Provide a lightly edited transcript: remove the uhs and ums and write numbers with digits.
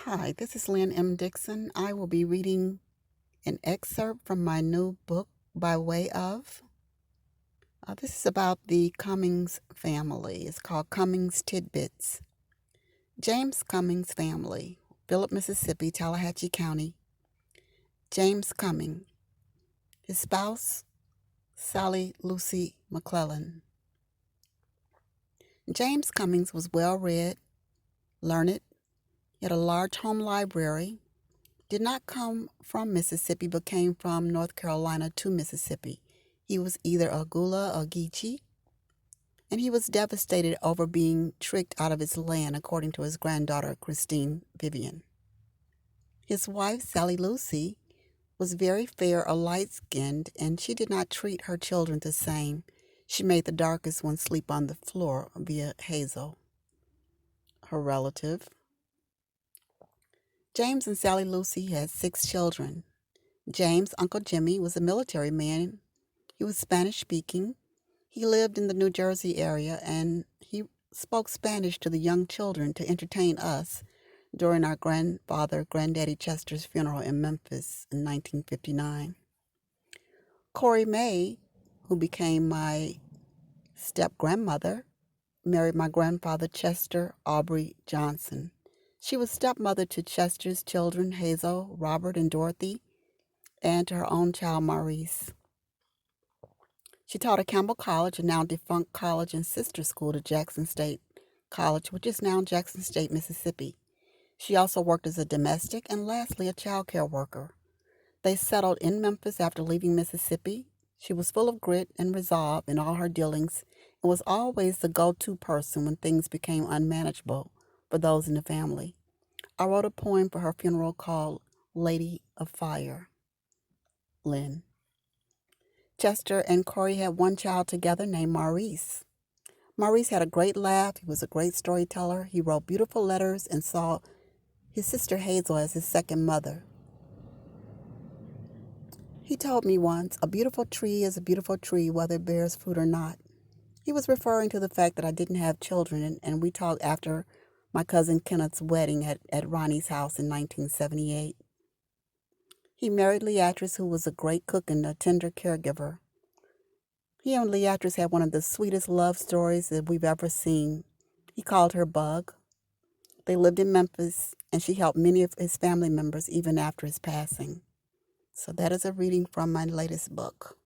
Hi, this is Lynn M. Dixon. I will be reading an excerpt from my new book by way of. This is about the Cummings family. It's called Cummings Tidbits. James Cummings family, Philip, Mississippi, Tallahatchie County. James Cumming, his spouse, Sally Lucy McClellan. James Cummings was well read, learned, he had a large home library, did not come from Mississippi but came from North Carolina to Mississippi. He was either a Gula or Geechee, and he was devastated over being tricked out of his land, according to his granddaughter, Christine Vivian. His wife, Sally Lucy, was very fair or light-skinned, and she did not treat her children the same. She made the darkest one sleep on the floor via Hazel, her relative. James and Sally Lucy had 6 children. James, Uncle Jimmy, was a military man. He was Spanish-speaking. He lived in the New Jersey area, and he spoke Spanish to the young children to entertain us during our Granddaddy Chester's funeral in Memphis in 1959. Corey May, who became my step-grandmother, married my grandfather Chester Aubrey Johnson. She was stepmother to Chester's children, Hazel, Robert, and Dorothy, and to her own child, Maurice. She taught at Campbell College, a now defunct college and sister school to Jackson State College, which is now Jackson State, Mississippi. She also worked as a domestic and lastly a child care worker. They settled in Memphis after leaving Mississippi. She was full of grit and resolve in all her dealings and was always the go-to person when things became unmanageable for those in the family. I wrote a poem for her funeral called Lady of Fire. Lynn. Chester and Corey had one child together named Maurice. Maurice had a great laugh. He was a great storyteller. He wrote beautiful letters and saw his sister Hazel as his second mother. He told me once, "A beautiful tree is a beautiful tree whether it bears fruit or not." He was referring to the fact that I didn't have children, and we talked after my cousin Kenneth's wedding at Ronnie's house in 1978. He married Leatrice, who was a great cook and a tender caregiver. He and Leatrice had one of the sweetest love stories that we've ever seen. He called her Bug. They lived in Memphis, and she helped many of his family members even after his passing. So that is a reading from my latest book.